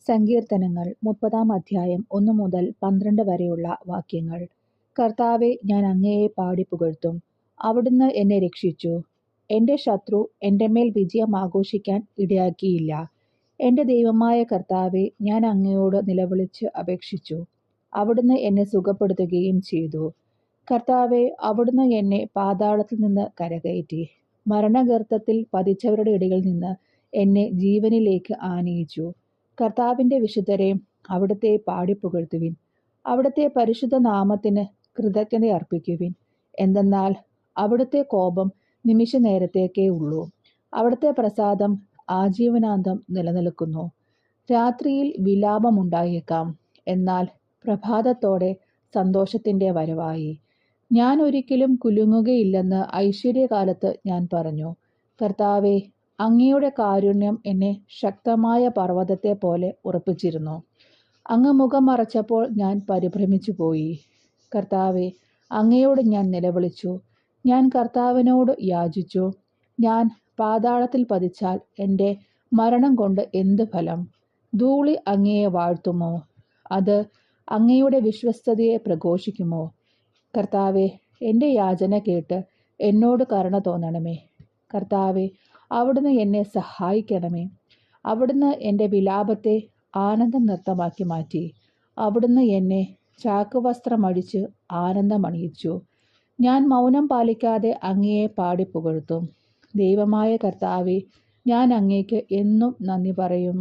സങ്കീർത്തനങ്ങൾ 30-ാം അധ്യായം 1 മുതൽ 12 വരെയുള്ള വാക്യങ്ങൾ. കർത്താവെ, ഞാൻ അങ്ങയെ പാടിപ്പുകഴ്ത്തും. അവിടുന്ന് എന്നെ രക്ഷിച്ചു. എൻ്റെ ശത്രു എൻ്റെ മേൽ വിജയം ആഘോഷിക്കാൻ ഇടയാക്കിയില്ല. എൻ്റെ ദൈവമായ കർത്താവെ, ഞാൻ അങ്ങയോട് നിലവിളിച്ച് അപേക്ഷിച്ചു. അവിടുന്ന് എന്നെ സുഖപ്പെടുത്തുകയും ചെയ്തു. കർത്താവെ, അവിടുന്ന് എന്നെ പാതാളത്തിൽ നിന്ന് കരകയറ്റി. മരണഗർത്തത്തിൽ പതിച്ചവരുടെ ഇടയിൽ നിന്ന് എന്നെ ജീവനിലേക്ക് ആനയിച്ചു. കർത്താവിൻ്റെ വിശുദ്ധരെ, അവിടുത്തെ പാടിപ്പുകഴ്ത്തുവിൻ. അവിടുത്തെ പരിശുദ്ധ നാമത്തിന് കൃതജ്ഞത അർപ്പിക്കുവിൻ. എന്തെന്നാൽ അവിടുത്തെ കോപം നിമിഷ നേരത്തേക്കേ ഉള്ളൂ. അവിടുത്തെ പ്രസാദം ആജീവനാന്തം നിലനിൽക്കുന്നു. രാത്രിയിൽ വിലാപമുണ്ടായേക്കാം, എന്നാൽ പ്രഭാതത്തോടെ സന്തോഷത്തിൻ്റെ വരവായി. ഞാൻ ഒരിക്കലും കുലുങ്ങുകയില്ലെന്ന് ഐശ്വര്യകാലത്ത് ഞാൻ പറഞ്ഞു. കർത്താവെ, അങ്ങയുടെ കാരുണ്യം എന്നെ ശക്തമായ പർവ്വതത്തെ പോലെ ഉറപ്പിച്ചിരുന്നു. അങ്ങ് മുഖം മറച്ചപ്പോൾ ഞാൻ പരിഭ്രമിച്ചു പോയി. കർത്താവെ, അങ്ങയോട് ഞാൻ നിലവിളിച്ചു. ഞാൻ കർത്താവിനോട് യാചിച്ചു. ഞാൻ പാതാളത്തിൽ പതിച്ചാൽ എൻ്റെ മരണം കൊണ്ട് എന്ത് ഫലം? ധൂളി അങ്ങയെ വാഴ്ത്തുമോ? അത് അങ്ങയുടെ വിശ്വസ്തതയെ പ്രഘോഷിക്കുമോ? കർത്താവെ, എൻ്റെ യാചന കേട്ട് എന്നോട് കരുണ തോന്നണമേ. കർത്താവെ, അവിടുന്ന് എന്നെ സഹായിക്കണമേ. അവിടുന്ന് എൻ്റെ വിലാപത്തെ ആനന്ദ നൃത്തമാക്കി മാറ്റി. അവിടുന്ന് എന്നെ ചാക്കുവസ്ത്രമടിച്ച് ആനന്ദമണിയിച്ചു. ഞാൻ മൗനം പാലിക്കാതെ അങ്ങയെ പാടിപ്പുകഴ്ത്തും. ദൈവമായ കർത്താവെ, ഞാൻ അങ്ങേക്ക് എന്നും നന്ദി പറയും.